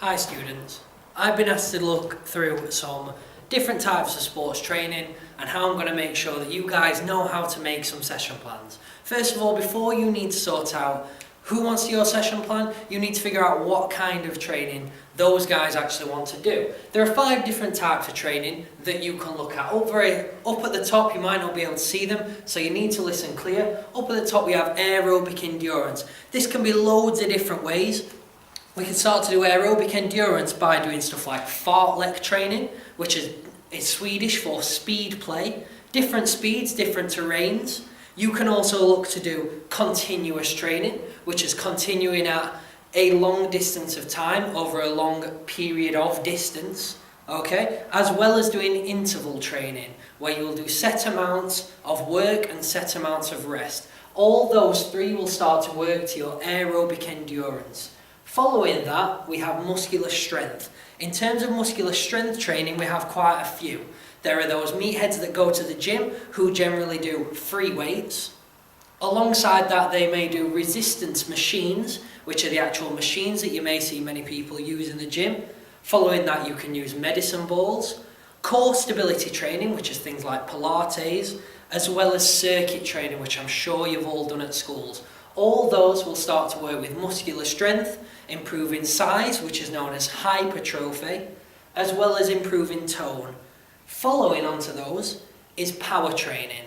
Hi students, I've been asked to look through some different types of sports training and how I'm going to make sure that you guys know how to make some session plans. First of all, before you need to sort out who wants to your session plan, you need to figure out what kind of training those guys actually want to do. There are 5 different types of training that you can look at. Up at the top, you might not be able to see them, so you need to listen clear. Up at the top, we have aerobic endurance. This can be loads of different ways. We can start to do aerobic endurance by doing stuff like fartlek training, which is Swedish for speed play. Different speeds, different terrains. You can also look to do continuous training, which is continuing at a long distance of time over a long period of distance, okay? As well as doing interval training, where you will do set amounts of work and set amounts of rest. All those 3 will start to work to your aerobic endurance. Following that, we have muscular strength. In terms of muscular strength training, we have quite a few. There are those meatheads that go to the gym who generally do free weights. Alongside that, they may do resistance machines, which are the actual machines that you may see many people use in the gym. Following that, you can use medicine balls. Core stability training, which is things like Pilates, as well as circuit training, which I'm sure you've all done at schools. All those will start to work with muscular strength, improving size, which is known as hypertrophy, as well as improving tone. Following onto those is power training.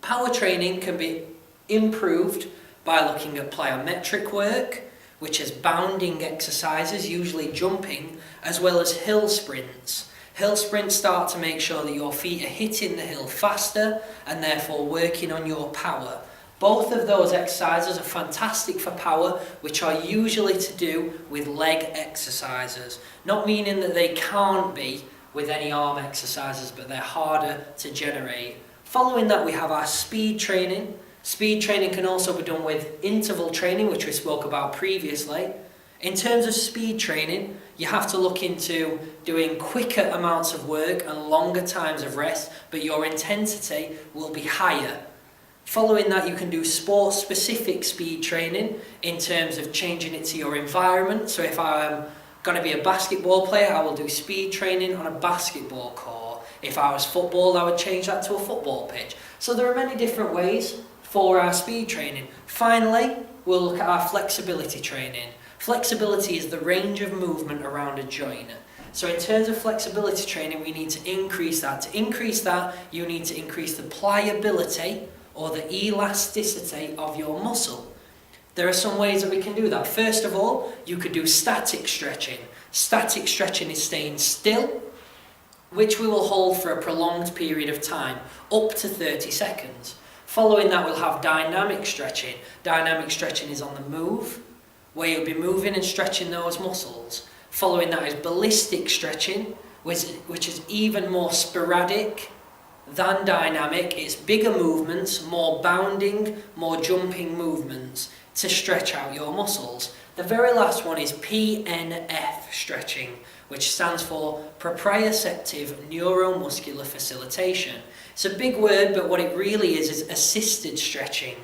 Power training can be improved by looking at plyometric work, which is bounding exercises, usually jumping, as well as hill sprints. Hill sprints start to make sure that your feet are hitting the hill faster and therefore working on your power. Both of those exercises are fantastic for power, which are usually to do with leg exercises. Not meaning that they can't be with any arm exercises, but they're harder to generate. Following that, we have our speed training. Speed training can also be done with interval training, which we spoke about previously. In terms of speed training, you have to look into doing quicker amounts of work and longer times of rest, but your intensity will be higher. Following that, you can do sport-specific speed training in terms of changing it to your environment. So if I'm going to be a basketball player, I will do speed training on a basketball court. If I was football, I would change that to a football pitch. So there are many different ways for our speed training. Finally, we'll look at our flexibility training. Flexibility is the range of movement around a joint. So in terms of flexibility training, we need to increase that. To increase that, you need to increase the pliability or the elasticity of your muscle. There are some ways that we can do that. First of all, you could do static stretching. Static stretching is staying still, which we will hold for a prolonged period of time, up to 30 seconds. Following that, we'll have dynamic stretching. Dynamic stretching is on the move, where you'll be moving and stretching those muscles. Following that is ballistic stretching, which is even more sporadic than dynamic. It's bigger movements, more bounding, more jumping movements to stretch out your muscles. The very last one is PNF stretching, which stands for proprioceptive neuromuscular facilitation. It's a big word, but what it really is assisted stretching.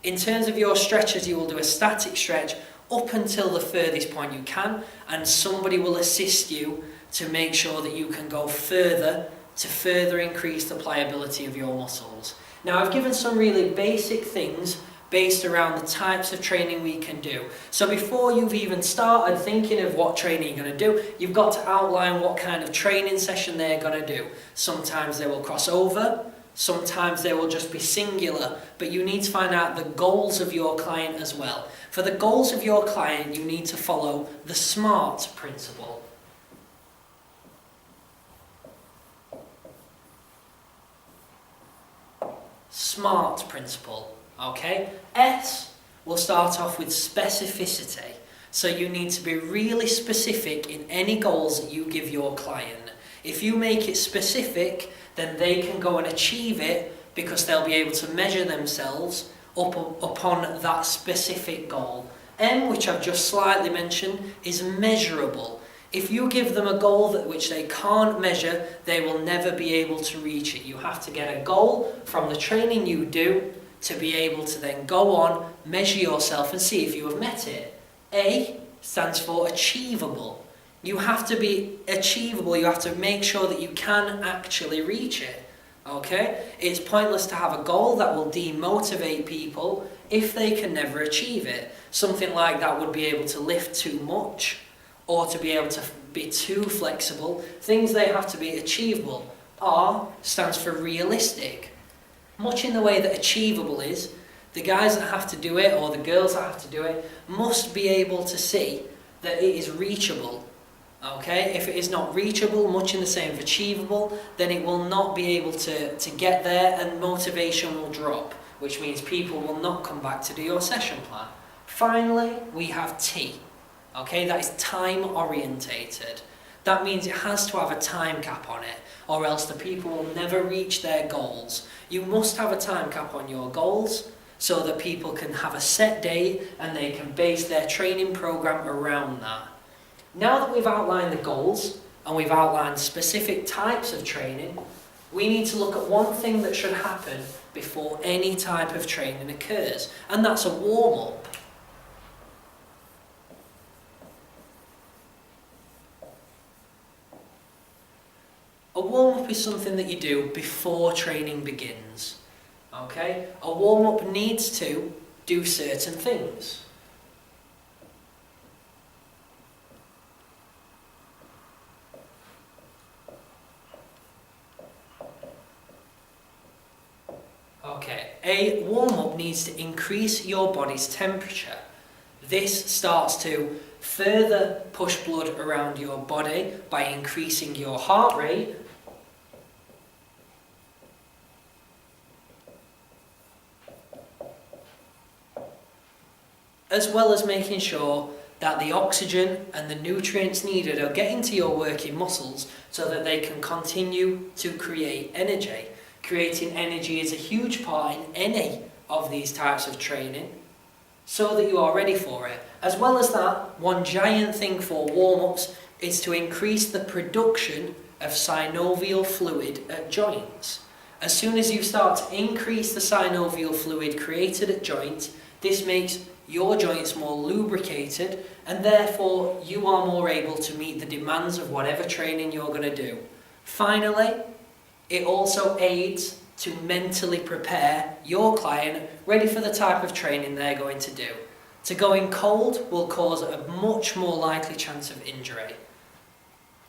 In terms of your stretches, you will do a static stretch up until the furthest point you can, and somebody will assist you to make sure that you can go further to further increase the pliability of your muscles. Now, I've given some really basic things based around the types of training we can do. So before you've even started thinking of what training you're going to do, you've got to outline what kind of training session they're going to do. Sometimes they will cross over, sometimes they will just be singular, but you need to find out the goals of your client as well. For the goals of your client, you need to follow the SMART principle. SMART principle. Okay, S will start off with specificity. So you need to be really specific in any goals that you give your client. If you make it specific, then they can go and achieve it because they'll be able to measure themselves upon that specific goal. M, which I've just slightly mentioned, is measurable. If you give them a goal which they can't measure, they will never be able to reach it. You have to get a goal from the training you do to be able to then go on, measure yourself and see if you have met it. A stands for achievable. You have to be achievable. You have to make sure that you can actually reach it. Okay? It's pointless to have a goal that will demotivate people if they can never achieve it. Something like that would be able to lift too much or to be able to be too flexible. Things they have to be achievable. R stands for realistic. Much in the way that achievable is, the guys that have to do it or the girls that have to do it must be able to see that it is reachable. Okay, if it is not reachable, much in the same of achievable, then it will not be able to get there and motivation will drop, which means people will not come back to do your session plan. Finally, we have T. Okay, that is time orientated. That means it has to have a time cap on it, or else the people will never reach their goals. You must have a time cap on your goals so that people can have a set date and they can base their training program around that. Now that we've outlined the goals and we've outlined specific types of training, we need to look at one thing that should happen before any type of training occurs, and that's a warm-up. A warm-up is something that you do before training begins. Okay? A warm-up needs to do certain things. Okay, a warm-up needs to increase your body's temperature. This starts to further push blood around your body by increasing your heart rate, as well as making sure that the oxygen and the nutrients needed are getting to your working muscles so that they can continue to create energy. Creating energy is a huge part in any of these types of training so that you are ready for it. As well as that, one giant thing for warm-ups is to increase the production of synovial fluid at joints. As soon as you start to increase the synovial fluid created at joints, this makes your joints more lubricated and therefore you are more able to meet the demands of whatever training you're going to do. Finally, it also aids to mentally prepare your client ready for the type of training they're going to do. To go in cold will cause a much more likely chance of injury.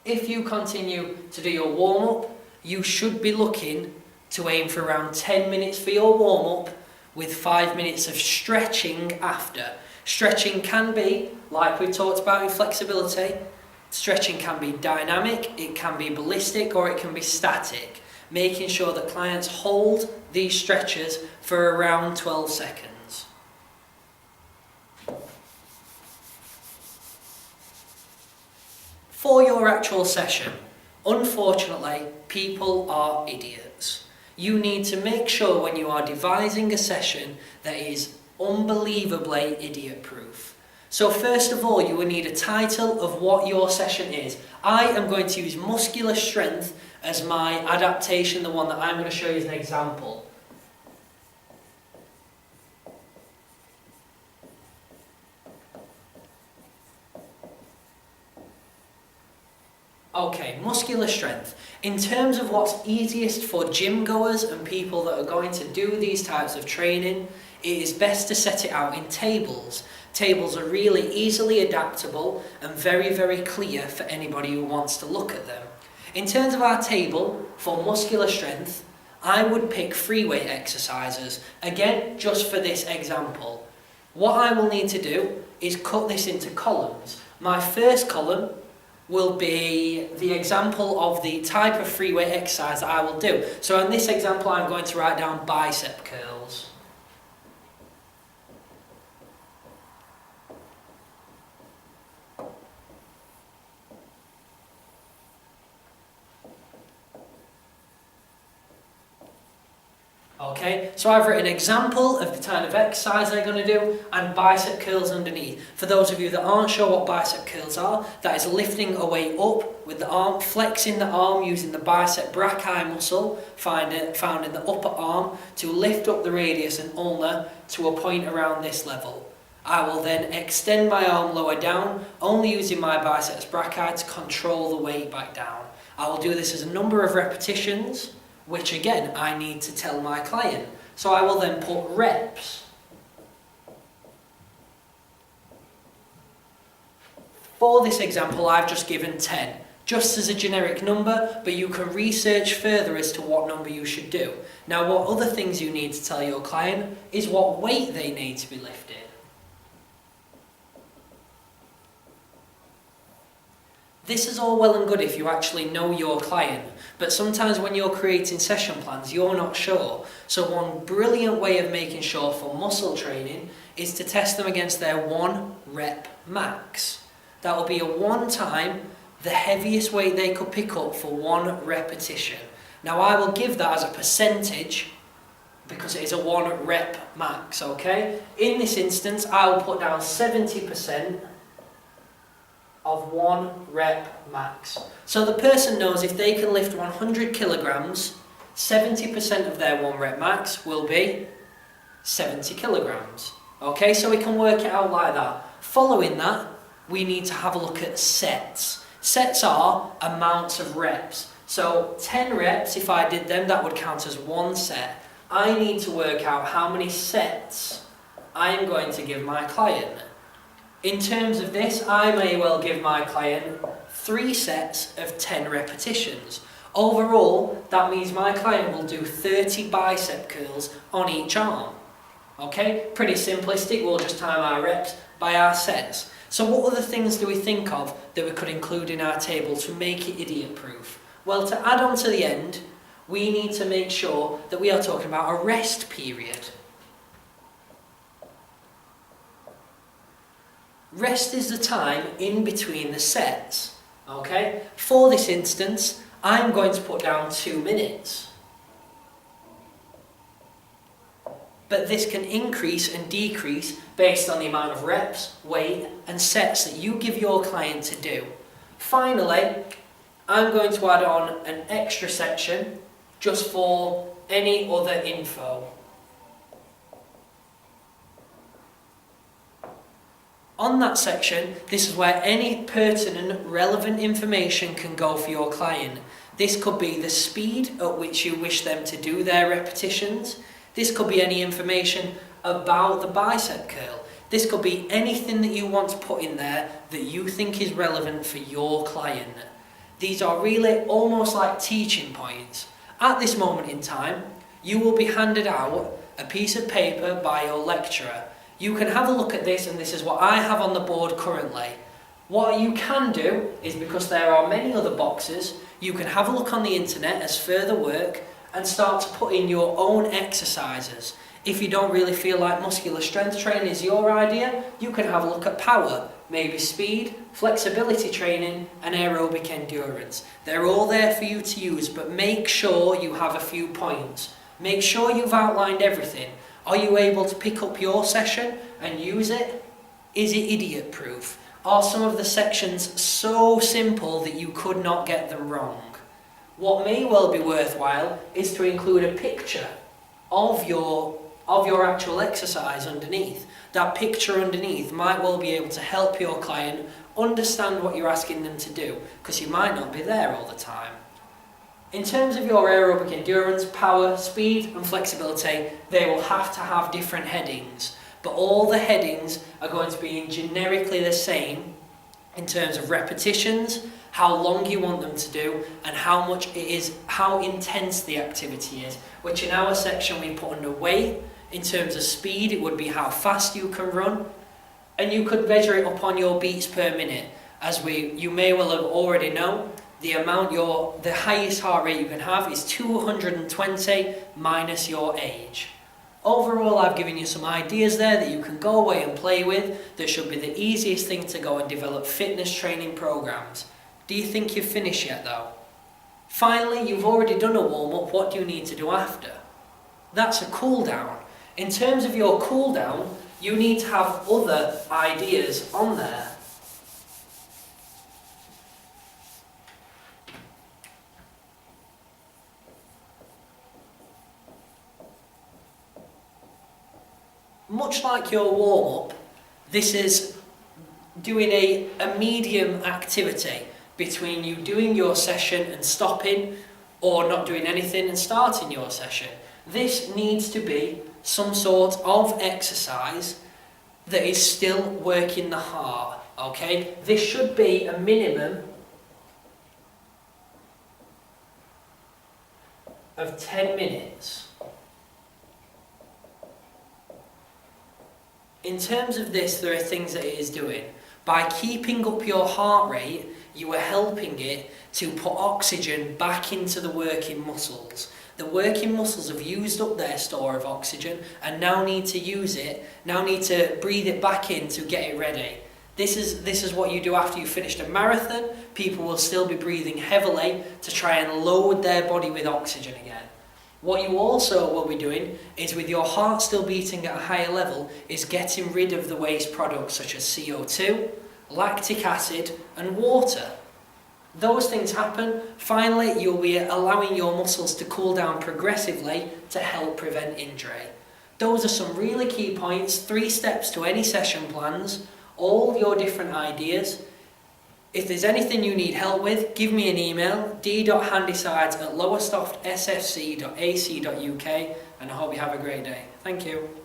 If you continue to do your warm-up, you should be looking to aim for around 10 minutes for your warm-up with 5 minutes of stretching after. Stretching can be, like we talked about in flexibility, stretching can be dynamic, it can be ballistic, or it can be static. Making sure that clients hold these stretches for around 12 seconds. For your actual session, unfortunately, people are idiots. You need to make sure when you are devising a session that is unbelievably idiot-proof. So first of all, you will need a title of what your session is. I am going to use muscular strength as my adaptation, the one that I'm going to show you as an example. Okay, muscular strength. In terms of what's easiest for gym goers and people that are going to do these types of training, it is best to set it out in tables. Tables are really easily adaptable and very, very clear for anybody who wants to look at them. In terms of our table for muscular strength, I would pick free weight exercises. Again, just for this example. What I will need to do is cut this into columns. My first column will be the example of the type of free weight exercise that I will do. So in this example, I'm going to write down bicep curls. Okay, so I've written an example of the kind of exercise they're going to do and bicep curls underneath. For those of you that aren't sure what bicep curls are, that is lifting a weight up with the arm, flexing the arm using the bicep brachii muscle found in the upper arm to lift up the radius and ulna to a point around this level. I will then extend my arm lower down, only using my biceps brachii to control the weight back down. I will do this as a number of repetitions, which again, I need to tell my client. So I will then put reps. For this example, I've just given 10, just as a generic number, but you can research further as to what number you should do. Now, what other things you need to tell your client is what weight they need to be lifted. This is all well and good if you actually know your client, but sometimes when you're creating session plans, you're not sure. So one brilliant way of making sure for muscle training is to test them against their 1 rep max. That will be a one time, the heaviest weight they could pick up for 1 repetition. Now I will give that as a percentage because it is a 1 rep max, okay? In this instance, I will put down 70% of 1 rep max. So the person knows if they can lift 100 kilograms, 70% of their 1 rep max will be 70 kilograms. Okay, so we can work it out like that. Following that, we need to have a look at sets. Sets are amounts of reps. So 10 reps, if I did them, that would count as 1 set. I need to work out how many sets I am going to give my client. In terms of this, I may well give my client 3 sets of 10 repetitions. Overall, that means my client will do 30 bicep curls on each arm. Okay, pretty simplistic, we'll just time our reps by our sets. So what other things do we think of that we could include in our table to make it idiot-proof? Well, to add on to the end, we need to make sure that we are talking about a rest period. Rest is the time in between the sets, okay? For this instance, I'm going to put down 2 minutes. But this can increase and decrease based on the amount of reps, weight, and sets that you give your client to do. Finally, I'm going to add on an extra section just for any other info. On that section, this is where any pertinent, relevant information can go for your client. This could be the speed at which you wish them to do their repetitions. This could be any information about the bicep curl. This could be anything that you want to put in there that you think is relevant for your client. These are really almost like teaching points. At this moment in time, you will be handed out a piece of paper by your lecturer. You can have a look at this, and this is what I have on the board currently. What you can do is, because there are many other boxes, you can have a look on the internet as further work and start to put in your own exercises. If you don't really feel like muscular strength training is your idea, you can have a look at power, maybe speed, flexibility training, and aerobic endurance. They're all there for you to use, but make sure you have a few points. Make sure you've outlined everything. Are you able to pick up your session and use it? Is it idiot-proof? Are some of the sections so simple that you could not get them wrong? What may well be worthwhile is to include a picture of your actual exercise underneath. That picture underneath might well be able to help your client understand what you're asking them to do, because you might not be there all the time. In terms of your aerobic endurance, power, speed and flexibility, they will have to have different headings, but all the headings are going to be generically the same in terms of repetitions, how long you want them to do, and how intense the activity is, which in our section we put under weight. In terms of speed, it would be how fast you can run, and you could measure it upon your beats per minute. As you may well have already known, the highest heart rate you can have is 220 minus your age. Overall, I've given you some ideas there that you can go away and play with that should be the easiest thing to go and develop fitness training programs. Do you think you've finished yet though? Finally, you've already done a warm-up. What do you need to do after? That's a cool down. In terms of your cool down, you need to have other ideas on there. Much like your warm-up, This is doing a medium activity between you doing your session and stopping, or not doing anything and starting your session. This needs to be some sort of exercise that is still working the heart, okay? This should be a minimum of 10 minutes. In terms of this, there are things that it is doing. By keeping up your heart rate, you are helping it to put oxygen back into the working muscles. The working muscles have used up their store of oxygen and now need to use it, now need to breathe it back in to get it ready. This is what you do after you've finished a marathon. People will still be breathing heavily to try and load their body with oxygen again. What you also will be doing is, with your heart still beating at a higher level, is getting rid of the waste products such as CO2, lactic acid and water. Those things happen. Finally, you'll be allowing your muscles to cool down progressively to help prevent injury. Those are some really key points, 3 steps to any session plans, all your different ideas. If there's anything you need help with, give me an email, d.handysides@lowestoft.sfc.ac.uk, and I hope you have a great day. Thank you.